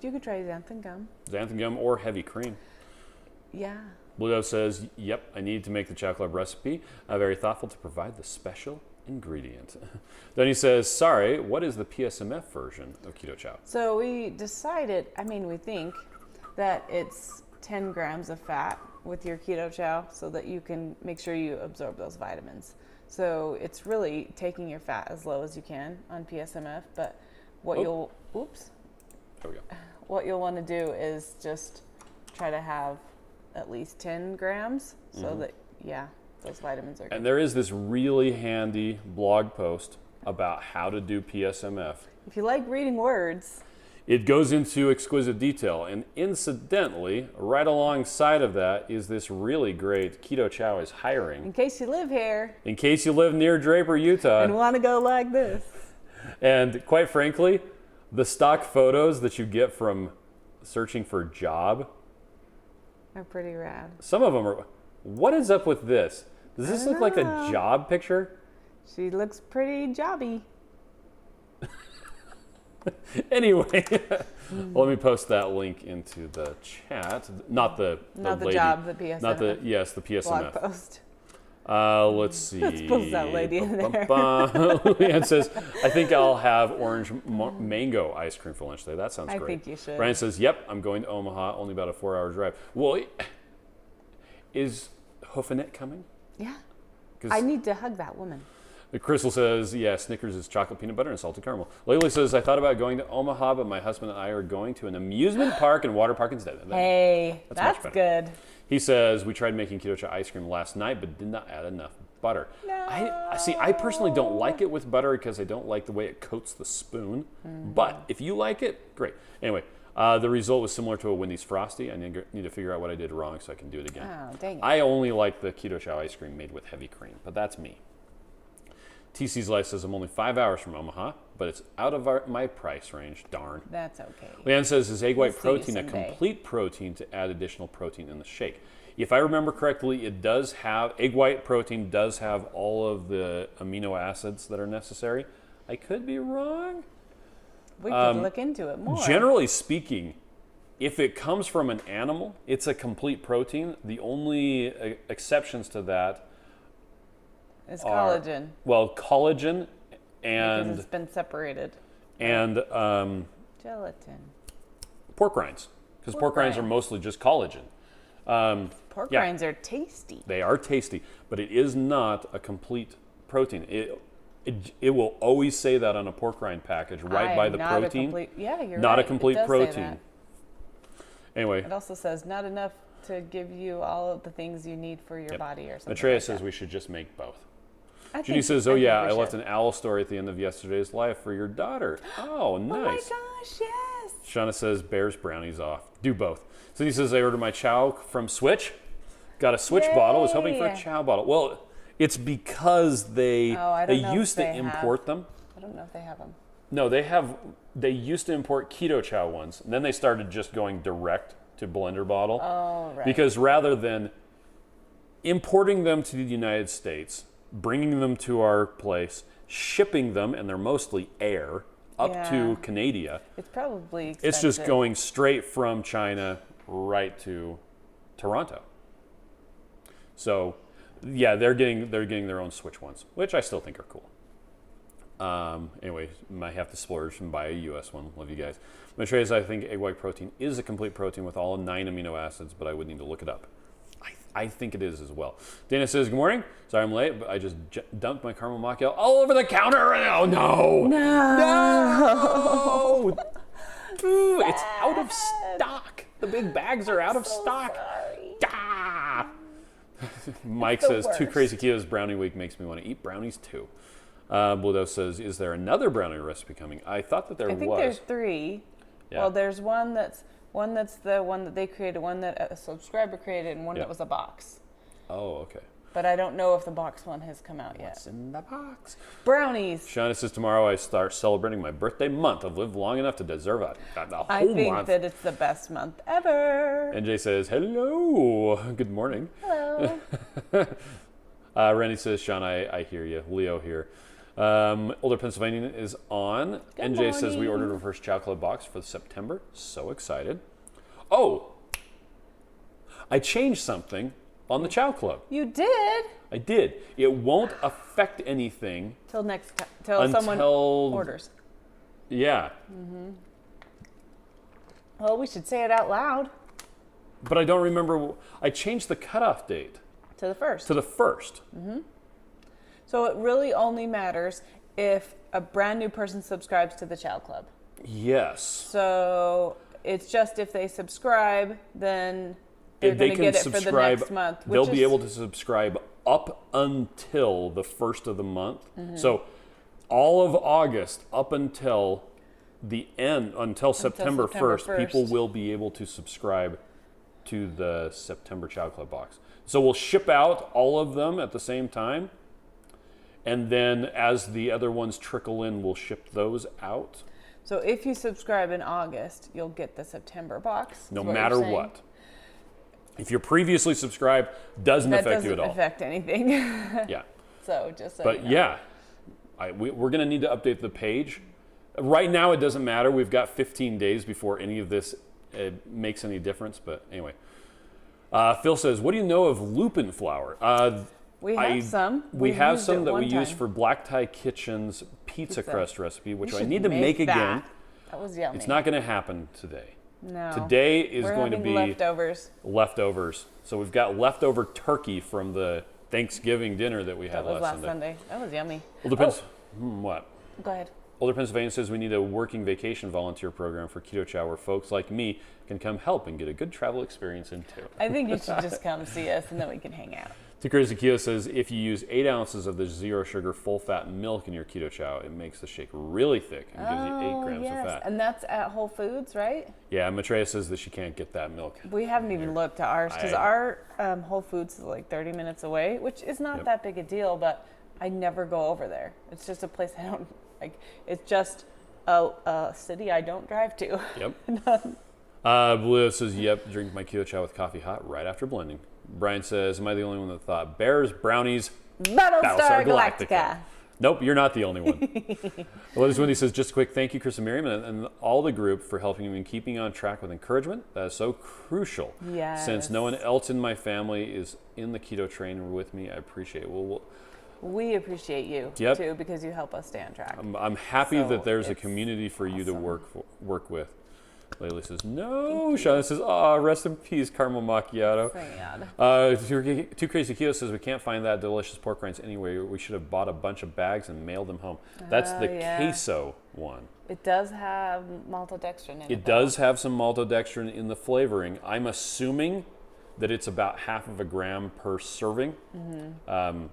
You could try xanthan gum. Xanthan gum or heavy cream. Yeah. Blue Dove says, yep, I need to make the chocolate recipe. Very thoughtful to provide the special ingredient. Then he says, sorry, what is the Psmf version of Keto Chow? So we decided, we think that it's 10 grams of fat with your Keto Chow so that you can make sure you absorb those vitamins. So it's really taking your fat as low as you can on Psmf, but what you'll want to do is just try to have at least 10 grams so that, those vitamins are good. And there is this really handy blog post about how to do Psmf. If you like reading words. It goes into exquisite detail. And incidentally, right alongside of that is this really great Keto Chow is hiring. In case you live here. In case you live near Draper, Utah. And want to go like this. And quite frankly, the stock photos that you get from searching for a job are pretty rad. Some of them are, what is up with this? Does this look like a job picture? She looks pretty jobby. Anyway, let me post that link into the chat. Not the lady, job, the PSMF. Not the, yes, the PSMF. Blog post. Let's see. Let's post that lady in there. Leanne says, I think I'll have orange mango ice cream for lunch today. That sounds great. I think you should. Brian says, yep, I'm going to Omaha, only about a 4-hour drive. Well, is Hoofinette coming? Yeah. I need to hug that woman. Crystal says, yeah, Snickers is chocolate peanut butter and salted caramel. Layla says, I thought about going to Omaha, but my husband and I are going to an amusement park and water park instead. Hey, that's good. He says, we tried making Keto Chow ice cream last night, but did not add enough butter. No. I personally don't like it with butter because I don't like the way it coats the spoon. But if you like it, great. Anyway, the result was similar to a Wendy's Frosty. I need to figure out what I did wrong so I can do it again. Oh, dang it. I only like the Keto Chow ice cream made with heavy cream, but that's me. TC's Life says, I'm only 5 hours from Omaha, but it's out of my price range. Darn. That's okay. Leanne says, is egg white We'll protein a complete protein to add additional protein in the shake? If I remember correctly, it does have, egg white protein does have all of the amino acids that are necessary. I could be wrong. We could look into it more. Generally speaking, if it comes from an animal, it's a complete protein. The only exceptions to that is collagen. Collagen and... Because it's been separated. And... gelatin. Pork rinds. Because pork rinds are mostly just collagen. Pork rinds are tasty. They are tasty, but it is not a complete protein. It will always say that on a pork rind package, right by the protein. You're right. Not a complete protein. Anyway. It also says not enough to give you all of the things you need for your body or something. Matreya like says that. we should just make both. Judy says, oh yeah, I left an owl story at the end of yesterday's live for your daughter. Oh, nice. Oh my gosh, yes. Shauna says, bears brownies off. Do both. Cindy says, I ordered my chow from Switch. Got a Switch bottle. Was hoping for a chow bottle. Well, it's because they used to import them. I don't know if they have them. No, they used to import Keto Chow ones. And then they started just going direct to blender bottle. Oh, right. Because rather than importing them to the United States, bringing them to our place, shipping them, and they're mostly air, up to Canada. It's probably expensive. It's just going straight from China right to Toronto. So, yeah, they're getting their own Switch ones, which I still think are cool. Anyway, might have to splurge and buy a US one. Love you guys. Matreya, I think egg white protein is a complete protein with all 9 amino acids, but I would need to look it up. I think it is as well. Dana says, good morning. Sorry I'm late, but I just dumped my caramel macchiato all over the counter. Oh, no. No. Ooh, it's out of stock. The big bags are out of stock. Ah. Mike says, too crazy ketos brownie week makes me want to eat brownies too. Bludo says, is there another brownie recipe coming? I thought that there was. I think there's 3. Yeah. Well, there's one that's the one that they created, one that a subscriber created, and one that was a box. Oh, okay. But I don't know if the box one has come out yet. What's in the box? Brownies. Shauna says, tomorrow I start celebrating my birthday month. I've lived long enough to deserve a whole month. I think that it's the best month ever. NJ says, hello. Good morning. Hello. Randy says, Sean, I hear you. Leo here. Older Pennsylvania is on. Good NJ morning. says we ordered our first Chow Club box for September. So excited. Oh, I changed something on the Chow Club. You did? I did. It won't affect anything till someone orders. Yeah. Mm-hmm. Well, we should say it out loud. But I don't remember. I changed the cutoff date. To the 1st. To the 1st. Mm-hmm. So it really only matters if a brand new person subscribes to the Chow Club. Yes. So it's just if they subscribe, then they're going to get it for the next month. They'll be able to subscribe up until the 1st of the month. Mm-hmm. So all of August up until the end, until September 1st, 1st. people will be able to subscribe to the September Chow Club box. So we'll ship out all of them at the same time. And then as the other ones trickle in, we'll ship those out. So if you subscribe in August, you'll get the September box. No matter what. If you're previously subscribed, doesn't affect you at all. That doesn't affect anything. Yeah. So just so But you know. yeah, we're going to need to update the page. Right now, it doesn't matter. We've got 15 days before any of this makes any difference. But anyway, Phil says, what do you know of lupin flour? We have some. We have used some it that one we use time. for Black Tie Kitchen's pizza crust recipe, which We I should need to make again. that. That was yummy. It's not going to happen today. No. Today is We're going to having be leftovers. So we've got leftover turkey from the Thanksgiving dinner that we had That was last Sunday. Sunday. That was yummy. Well, depends. What? Go ahead. Older Pennsylvania says we need a working vacation volunteer program for Keto Chow where folks like me can come help and get a good travel experience in too. I think you should just come see us and then we can hang out. Too Crazy Keto says if you use 8 ounces of the zero sugar full fat milk in your Keto Chow, it makes the shake really thick and gives you 8 grams of fat. And that's at Whole Foods, right? Yeah, Maitreya says that she can't get that milk. We haven't even looked at ours because our Whole Foods is like 30 minutes away, which is not that big a deal, but I never go over there. It's just a place I don't like. It's just a city I don't drive to. Yep. Blue says, yep, drink my Keto Chow with coffee hot right after blending. Brian says, am I the only one that thought bears, brownies, Battlestar Galactica. Nope, you're not the only one. Lotus Wendy says, just a quick thank you, Chris and Miriam, and all the group for helping me and keeping on track with encouragement. That is so crucial. Yes. Since no one else in my family is in the keto train with me, I appreciate it. We appreciate you too because you help us stay on track. I'm happy that there's a community for you to work with. Layla says, no. Shauna says, rest in peace, caramel macchiato. Too Crazy Keto says, we can't find that delicious pork rinds anywhere. We should have bought a bunch of bags and mailed them home. That's the queso one. It does have maltodextrin in it. It does have some maltodextrin in the flavoring. I'm assuming that it's about half of a gram per serving. Mm-hmm.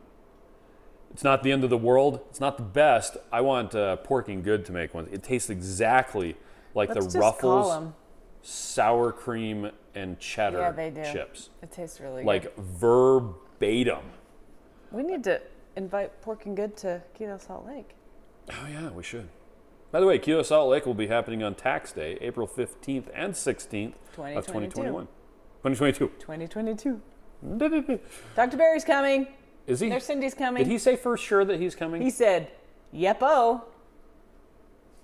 It's not the end of the world. It's not the best. I want Porking Good to make one. It tastes exactly like the Ruffles sour cream and cheddar chips. It tastes really good. Verbatim. We need to invite Porking Good to Keto Salt Lake. Oh yeah, we should. By the way, Keto Salt Lake will be happening on tax day, April 15th and 16th of 2021. 2022. Dr. Barry's coming. Is he? There's Cindy's coming. Did he say for sure that he's coming? He said, yepo.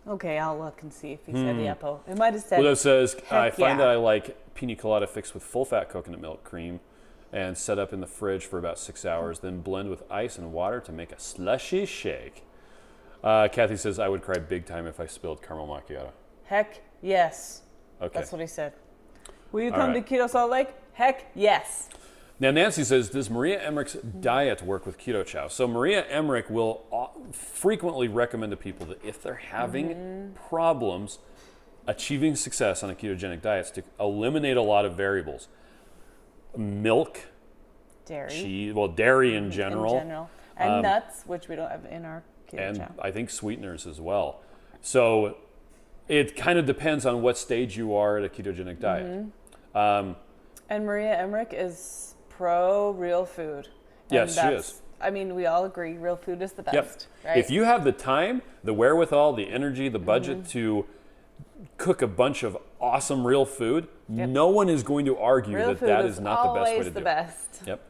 Okay, I'll look and see if he said yepo. It might have said. Well, it says, I find that I like pina colada fixed with full-fat coconut milk cream and set up in the fridge for about 6 hours, then blend with ice and water to make a slushy shake. Kathy says, I would cry big time if I spilled caramel macchiato. Heck yes. Okay. That's what he said. Will you come to Keto Salt Lake? Heck yes. Now, Nancy says, does Maria Emmerich's diet work with Keto Chow? So Maria Emmerich will frequently recommend to people that if they're having problems achieving success on a ketogenic diet, to eliminate a lot of variables. Milk, dairy, cheese, dairy in general. And nuts, which we don't have in our Keto Chow. And I think sweeteners as well. So it kind of depends on what stage you are at a ketogenic diet. And Maria Emmerich is pro real food. Yes, she is. I mean, we all agree real food is the best, right? If you have the time, the wherewithal, the energy, the budget to cook a bunch of awesome real food, no one is going to argue that is not the best way to do it. The best. Yep.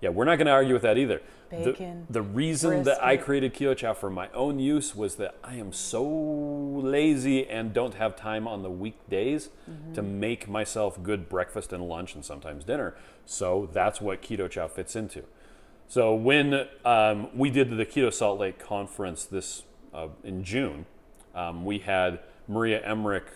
Yeah, we're not going to argue with that either. Bacon. The reason that I created Keto Chow for my own use was that I am so lazy and don't have time on the weekdays to make myself good breakfast and lunch and sometimes dinner. So that's what Keto Chow fits into. So when we did the Keto Salt Lake conference in June, we had Maria Emmerich,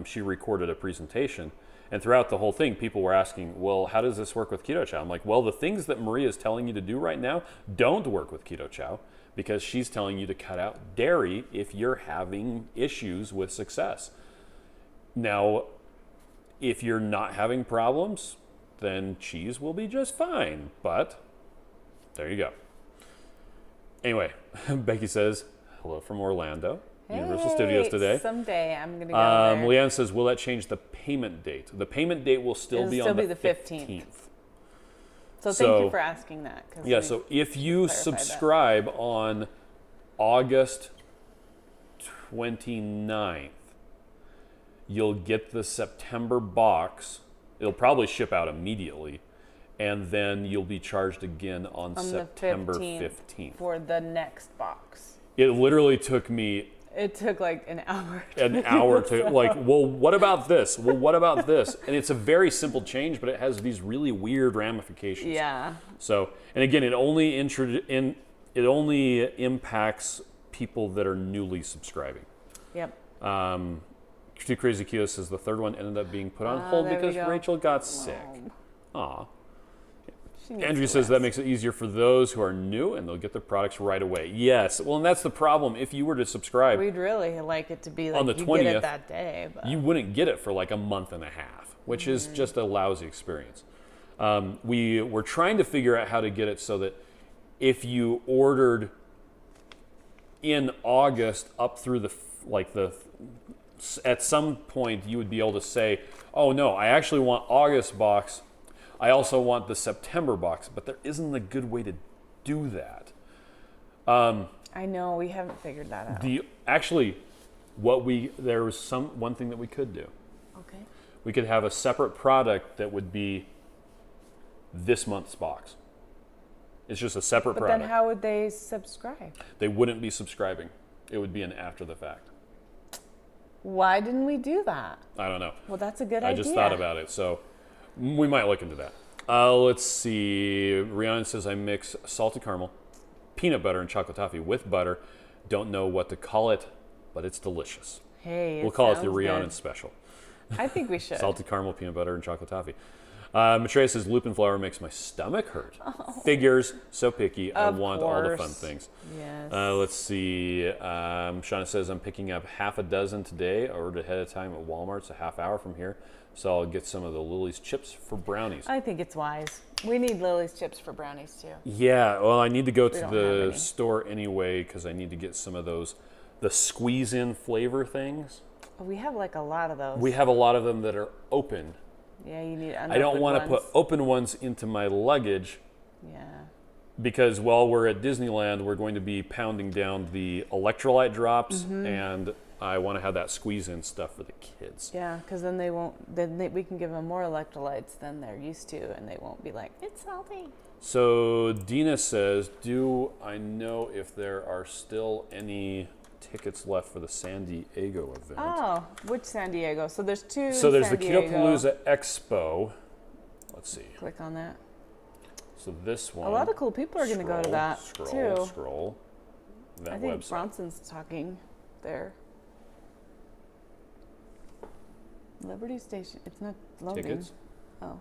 she recorded a presentation. And throughout the whole thing, people were asking, well, how does this work with Keto Chow? I'm like, well, the things that Maria is telling you to do right now don't work with Keto Chow because she's telling you to cut out dairy if you're having issues with success. Now, if you're not having problems, then cheese will be just fine. But there you go. Anyway, Becky says, hello from Orlando. Universal Studios today. Someday I'm going to go there. Leanne says, will that change the payment date? The payment date will still be on the 15th. So thank you for asking that. Yeah, so if you subscribe on August 29th, you'll get the September box. It'll probably ship out immediately. And then you'll be charged again on September 15th. For the next box. It literally took me... It took like an hour. Well, what about this? Well, what about this? And it's a very simple change, but it has these really weird ramifications. Yeah. So, and again, it only impacts people that are newly subscribing. Yep. Too Crazy Keto says the third one ended up being put on hold because Rachel got sick. Aw. Andrew says that makes it easier for those who are new and they'll get their products right away. Yes. Well, and that's the problem. If you were to subscribe, we'd really like it to be like on the you 20th, get it that day. But you wouldn't get it for like a month and a half, which is just a lousy experience. We were trying to figure out how to get it so that if you ordered in August up through at some point you would be able to say, oh no, I actually want August box. I also want the September box, but there isn't a good way to do that. I know, we haven't figured that out. There was one thing that we could do. Okay. We could have a separate product that would be this month's box. It's just a separate product. But then how would they subscribe? They wouldn't be subscribing. It would be an after the fact. Why didn't we do that? I don't know. Well, that's a good idea. I just thought about it, so we might look into that. Let's see. Rhiannon says, I mix salted caramel, peanut butter, and chocolate toffee with butter. Don't know what to call it, but it's delicious. Hey, we'll call it the Rhiannon special. I think we should. Salted caramel, peanut butter, and chocolate toffee. Maitreya says, lupin flour makes my stomach hurt. Figures, so picky. I want all the fun things. Yes. Let's see. Shauna says, I'm picking up half a dozen today. I ordered ahead of time at Walmart. It's a half hour from here. So I'll get some of the Lily's chips for brownies. I think it's wise. We need Lily's chips for brownies too. Yeah, well, I need to go to the store anyway because I need to get some of those, the squeeze-in flavor things. We have like a lot of those. We have a lot of them that are open. Yeah, you need unopened I don't want to ones. put open ones into my luggage. Yeah. Because while we're at Disneyland, we're going to be pounding down the electrolyte drops, and I want to have that squeeze-in stuff for the kids. Yeah, because then we can give them more electrolytes than they're used to, and they won't be like, it's salty. So Dina says, do I know if there are still any tickets left for the San Diego event? Oh, which San Diego? So there's two. So there's San the Diego. Ketopalooza Expo. Let's see. Click on that. So this one. A lot of cool people are going to go to that too. Scroll. That I think website. Bronson's talking there. Liberty Station. It's not loading. Tickets. Oh.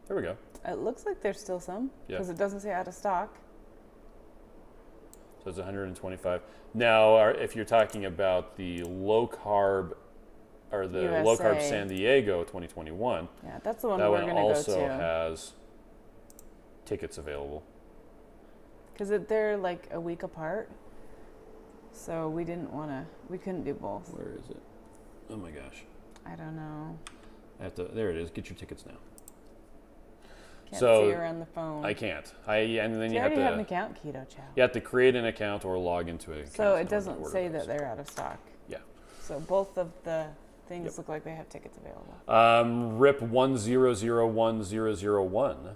There we go. It looks like there's still some because it doesn't say out of stock. So it's 125. Now, if you're talking about the low carb or the USA. low carb San Diego 2021, Yeah, that's the one that we're one going to go also to. has tickets available. Because they're like a week apart. So we couldn't do both. Where is it? Oh my gosh. I don't know. There it is. Get your tickets now. Can't see her on the phone. I can't. And then You already have an account, Keto Chow. You have to create an account or log into it. So it doesn't say that they're out of stock. Yeah. So both of the things look like they have tickets available. Rip 1001001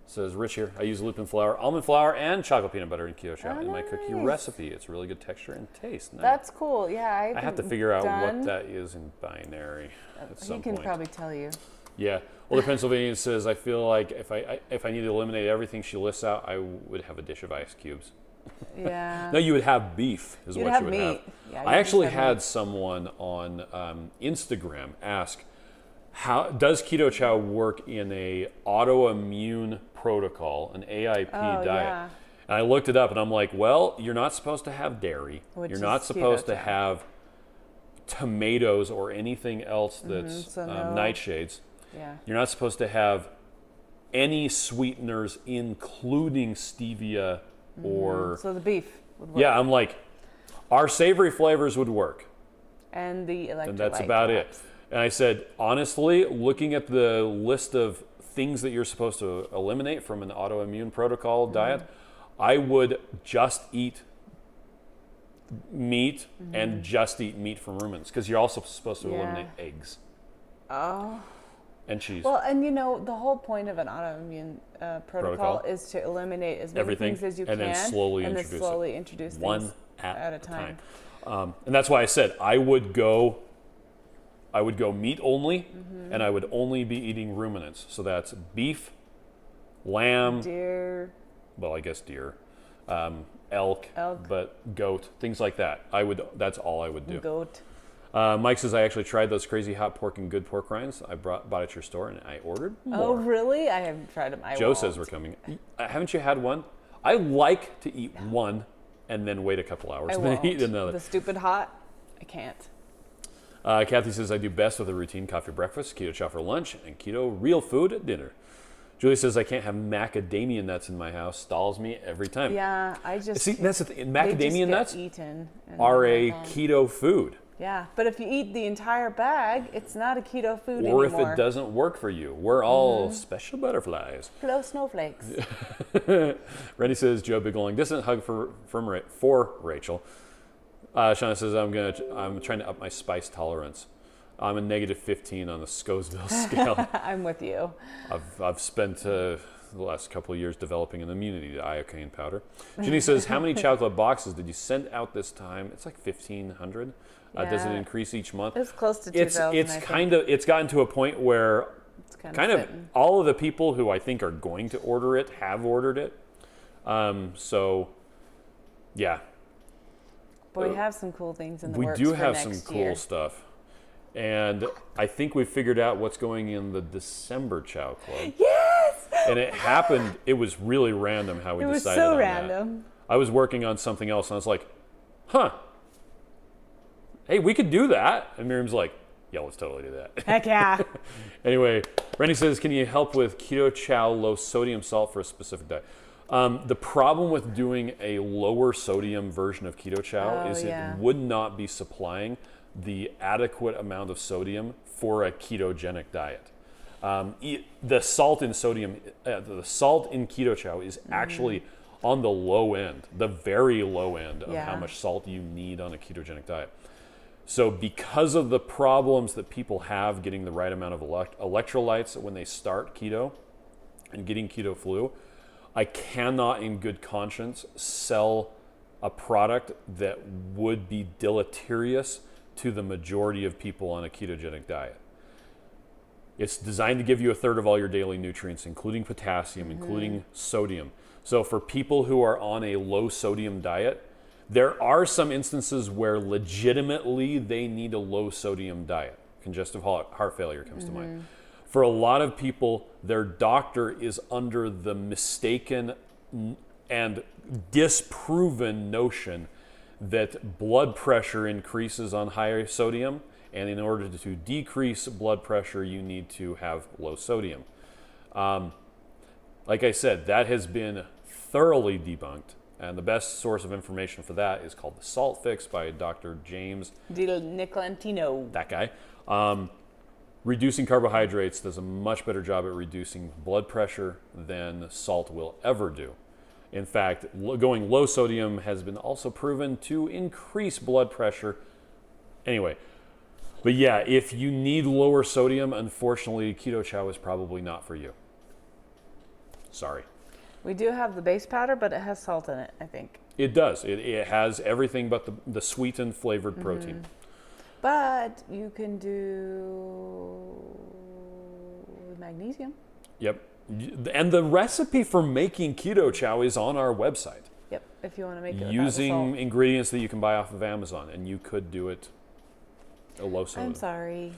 says, Rich here. I use lupin flour, almond flour, and chocolate peanut butter in Keto Chow in my cookie recipe. It's really good texture and taste. Nice. That's cool. Yeah, I have to figure out what that is in binary at some point. He can probably tell you. Yeah. Well, the Pennsylvanian says, I feel like if I need to eliminate everything she lists out, I would have a dish of ice cubes. Yeah. No, you would have beef is You'd what have you would meat. have. Yeah, I actually had someone on Instagram ask, how does Keto Chow work in a autoimmune protocol, an AIP diet? Yeah. And I looked it up and I'm like, well, you're not supposed to have dairy. Which you're is not supposed to Keto Chow. have tomatoes or anything else that's nightshades. Yeah. You're not supposed to have any sweeteners, including stevia or So the beef. would work. Yeah, I'm like, our savory flavors would work. And the electrolyte. And that's about it. And I said, honestly, looking at the list of things that you're supposed to eliminate from an autoimmune protocol diet, I would just eat meat and just eat meat from ruminants, because you're also supposed to eliminate eggs. Oh. And cheese. Well, and the whole point of an autoimmune protocol is to eliminate as many things as you can, and then slowly introduce one things at a time. And that's why I said I would go meat only, and I would only be eating ruminants. So that's beef, lamb, deer. Well, I guess deer, elk, but goat, things like that. That's all I would do. Goat. Mike says, I actually tried those crazy hot pork and good pork rinds I bought at your store, and I ordered more. Oh, really? I haven't tried them. Joe says we're coming. Haven't you had one? I like to eat one and then wait a couple hours and then eat another. The stupid hot, I can't. Kathy says, I do best with a routine coffee breakfast, keto chow for lunch, and keto real food at dinner. Julie says, I can't have macadamia nuts in my house. Stalls me every time. Yeah, I just... See, that's the thing. Macadamia nuts are a keto food. Yeah, but if you eat the entire bag, it's not a keto food or anymore. Or if it doesn't work for you. We're all special butterflies. Hello, snowflakes. Randy says, Joe, big long distance hug for Rachel. Shauna says, I'm trying to up my spice tolerance. I'm a -15 on the Scoville scale. I'm with you. I've spent the last couple of years developing an immunity to iocane powder. Ginny says, how many Chow Club boxes did you send out this time? It's like 1,500. Does it increase each month? It was close to 2,000. It's gotten to a point where it's kind of all of the people who I think are going to order it have ordered it. So, yeah. But we have some cool things in the works. We do have for some next cool year. stuff. And I think we figured out what's going in the December Chow Club. Yes! And it happened, it was really random how we decided on that. It was so random. I was working on something else and I was like, hey, we could do that. And Miriam's like, yeah, let's totally do that. Heck yeah. Anyway, Randy says, can you help with Keto Chow low sodium salt for a specific diet? The problem with doing a lower sodium version of Keto Chow is it would not be supplying the adequate amount of sodium for a ketogenic diet. The salt in Keto Chow is actually on the low end, the very low end of how much salt you need on a ketogenic diet. So because of the problems that people have getting the right amount of electrolytes when they start keto and getting keto flu, I cannot in good conscience sell a product that would be deleterious to the majority of people on a ketogenic diet. It's designed to give you a third of all your daily nutrients, including potassium, including sodium. So for people who are on a low sodium diet, there are some instances where legitimately they need a low sodium diet. Congestive heart failure comes to mind. For a lot of people, their doctor is under the mistaken and disproven notion that blood pressure increases on higher sodium, and in order to decrease blood pressure, you need to have low sodium. Like I said, that has been thoroughly debunked, and the best source of information for that is called The Salt Fix by Dr. James Niccolantino. That guy. Reducing carbohydrates does a much better job at reducing blood pressure than salt will ever do. In fact, going low sodium has been also proven to increase blood pressure. Anyway, but yeah, if you need lower sodium, unfortunately, Keto Chow is probably not for you. Sorry. We do have the base powder, but it has salt in it, I think. It does. It has everything but the sweetened flavored protein. But you can do magnesium. Yep. And the recipe for making Keto Chow is on our website. Yep, if you want to make it using ingredients that you can buy off of Amazon, and you could do it a low sodium. I'm sorry.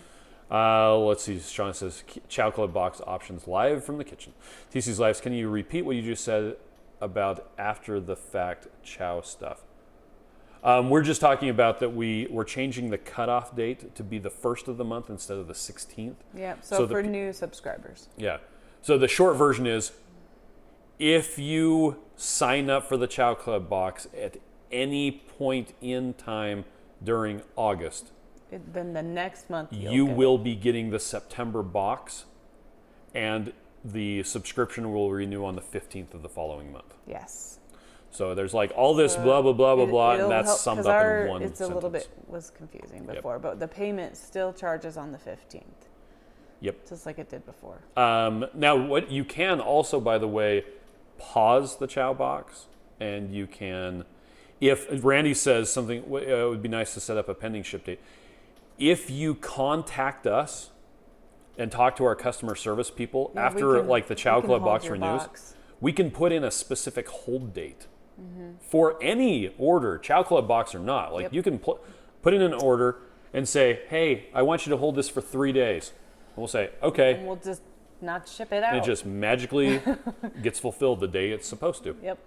Let's see. Sean says, Chow Club box options live from the kitchen. TC's Lives, can you repeat what you just said about after the fact Chow stuff? We're just talking about that we're changing the cutoff date to be the 1st of the month instead of the 16th. Yeah, so for new subscribers. Yeah. So the short version is, if you sign up for the Chow Club box at any point in time during August, Then the next month you will be getting the September box, and the subscription will renew on the 15th of the following month. Yes. So there's like all this blah, blah, blah, blah, blah, and that's summed up in one It's sentence. a little bit was confusing before, but the payment still charges on the 15th. Yep. Just like it did before. Now, what you can also, by the way, pause the Chow box, and you can, if Randy says something, it would be nice to set up a pending ship date. If you contact us and talk to our customer service people after like the Chow Club box renews, we can put in a specific hold date for any order, Chow Club box or not. Like you can put in an order and say, hey, I want you to hold this for 3 days. And we'll say, okay. And we'll just not ship it out. And it just magically gets fulfilled the day it's supposed to. Yep.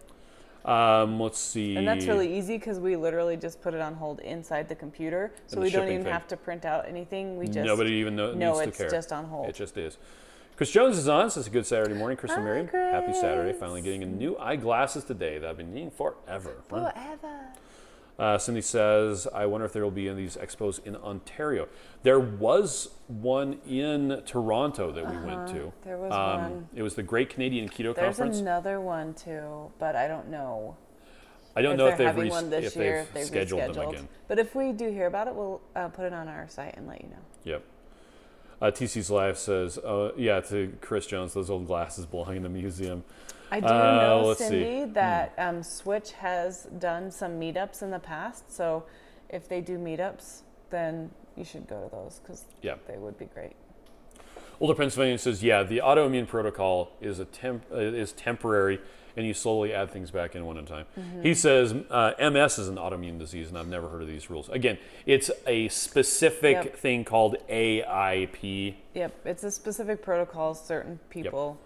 Let's see. And that's really easy because we literally just put it on hold inside the computer. So we don't even have to print out anything. We just nobody even needs to care. It's just on hold. It just is. Chris Jones is on. So it's a good Saturday morning. Chris and Miriam, Chris. happy Saturday. Finally getting a new eyeglasses today that I've been needing forever. Cindy says, I wonder if there will be any of these expos in Ontario. There was one in Toronto that we went to. There was one. It was the Great Canadian Keto There's Conference. another one too, but I don't know. I don't know if they've one this year, if they've scheduled them again. But if we do hear about it, we'll put it on our site and let you know. Yep. TC's Live says, to Chris Jones, those old glasses belong in the museum. I do know, Cindy, that Switch has done some meetups in the past. So if they do meetups, then you should go to those because they would be great. Older Pennsylvania says, the autoimmune protocol is temporary, and you slowly add things back in one at a time. He says MS is an autoimmune disease, and I've never heard of these rules. Again, it's a specific thing called AIP. Yep, it's a specific protocol certain people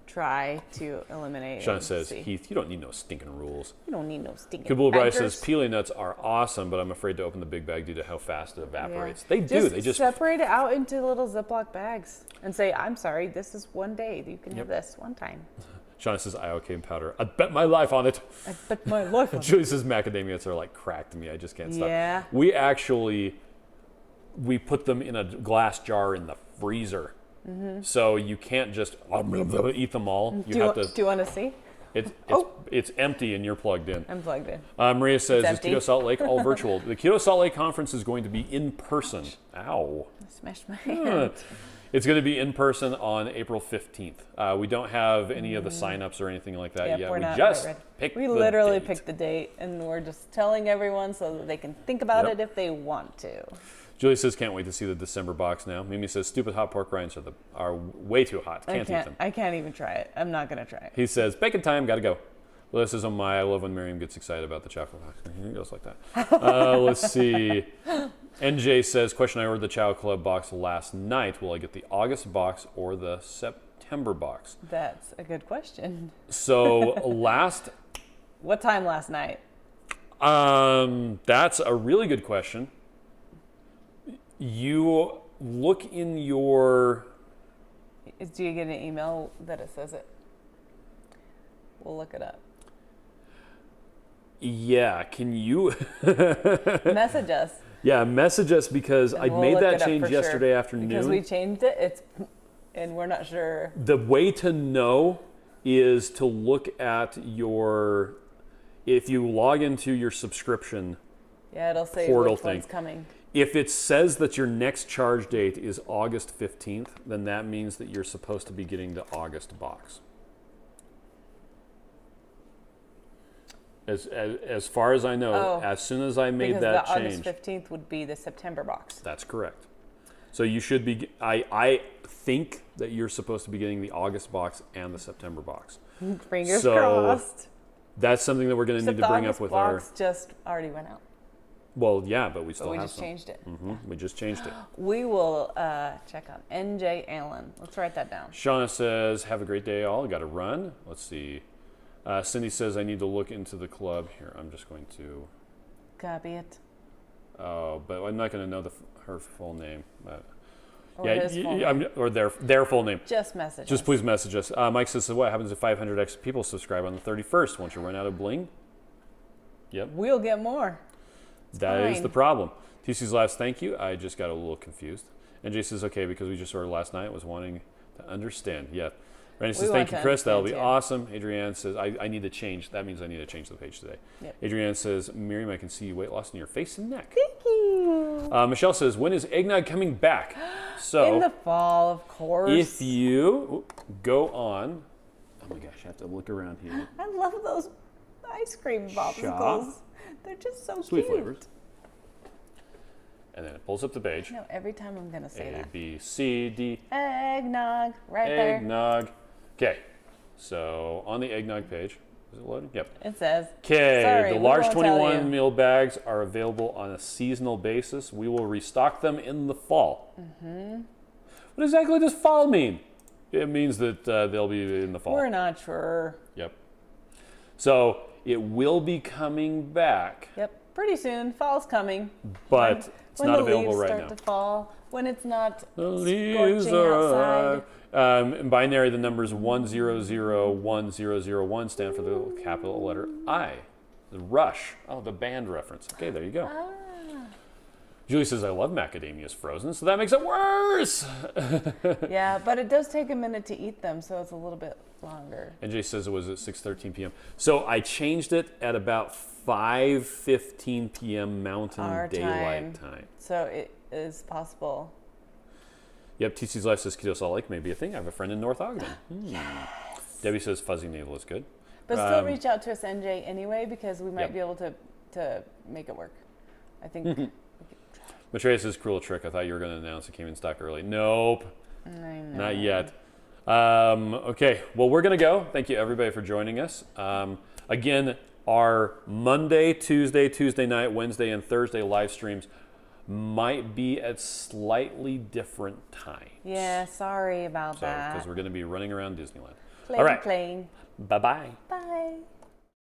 try to eliminate. Sean says, Heath, you don't need no stinking rules. You don't need no stinking Kabul Bryce says, peeling nuts are awesome, but I'm afraid to open the big bag due to how fast it evaporates. They do. They just separate it out into little Ziploc bags and say, I'm sorry, this is one day. You can have this one time. Shauna says, iocane powder. I bet my life on it. I bet my life on it. Julie says, macadamia nuts are like crack to me. I just can't stop. Yeah. We put them in a glass jar in the freezer. So you can't just eat them all. Do you want to see? It's empty and you're plugged in. I'm plugged in. Maria says, is Keto Salt Lake all virtual? The Keto Salt Lake conference is going to be in person. Ow. I smashed my hand. It's going to be in person on April 15th. We don't have any of the sign-ups or anything like that yet. We literally picked the date, and we're just telling everyone so that they can think about it if they want to. Julie says, can't wait to see the December box now. Mimi says, stupid hot pork rinds are way too hot. Can't eat them. I can't even try it. I'm not going to try it. He says, bacon time, gotta go. Well, this is on I love when Miriam gets excited about the chocolate box. It goes like that. Let's see. NJ says, question, I ordered the Chow Club box last night. Will I get the August box or the September box? That's a good question. So What time last night? That's a really good question. You look in your... Do you get an email that it says it? We'll look it up. Yeah, can you... Message us. Yeah, message us because I made that change yesterday afternoon. Because we changed it, and we're not sure. The way to know is to look at your... If you log into your subscription it'll say portal which one's coming. If it says that your next charge date is August 15th, then that means that you're supposed to be getting the August box. As far as I know, as soon as I made that change. Because the August 15th would be the September box. That's correct. So you should be, I think that you're supposed to be getting the August box and the September box. Fingers crossed. That's something that we're going to need to bring up with our... The August box just already went out. Well, yeah, but we still have some. We just changed it. We just changed it. We will check on NJ Allen. Let's write that down. Shauna says, have a great day, all. Got to run. Let's see. Cindy says, I need to look into the club. Here, I'm just going to... Copy it. Oh, but I'm not going to know her full name. But or his full name. Or their full name. Just message us. Just please message us. Mike says, so what happens if 500 extra people subscribe on the 31st once you run out of bling? Yep. We'll get more. That is fine. the problem. TC's last thank you. I just got a little confused. NJ says, okay, because we just ordered last night, was wanting to understand. Yeah. Randy says, thank you, Chris. That'll be awesome. Adrienne says, I need to change. That means I need to change the page today. Yep. Adrienne says, Miriam, I can see weight loss in your face and neck. Thank you. Michelle says, when is Eggnog coming back? So, in the fall, of course. if you go on, oh my gosh, I have to look around here. I love those ice cream popsicles. Shop. They're just so Sweet cute. flavors. And then it pulls up the page. No, every time I'm going to say A, that. B, C, D. Eggnog, right there. Eggnog. Okay. So on the Eggnog page, is it loading? Yep. It says. Okay. Sorry, The we large won't tell you. 21 meal bags are available on a seasonal basis. We will restock them in the fall. Mm-hmm. What exactly does fall mean? It means that they'll be in the fall. We're not sure. Yep. So it will be coming back. Yep. Pretty soon, fall's coming. But it's not available right now. When the leaves start to fall, when it's not The leaves scorching outside. in binary, the numbers 100101 stand for the capital letter I. The Rush. Oh, the band reference. Okay, there you go. Ah. Julie says, I love macadamias frozen, so that makes it worse. Yeah, but it does take a minute to eat them, so it's a little bit longer. NJ says it was at 6:13 p.m. So I changed it at about 5:15 p.m. Mountain Our Daylight time. So it is possible. Yep, TC's Life says Keto Salt Lake may be a thing. I have a friend in North Ogden. Debbie says fuzzy navel is good. But still reach out to us, NJ, anyway, because we might Yep. be able to make it work. I think. Matreya says cruel trick. I thought you were going to announce it came in stock early. Nope, I know. not yet. Okay, well, we're going to go. Thank you, everybody, for joining us. Again, our Monday, Tuesday night, Wednesday, and Thursday live streams might be at slightly different times. Yeah, sorry about that. Because we're going to be running around Disneyland. Playing, All right. playing. Bye-bye. Bye.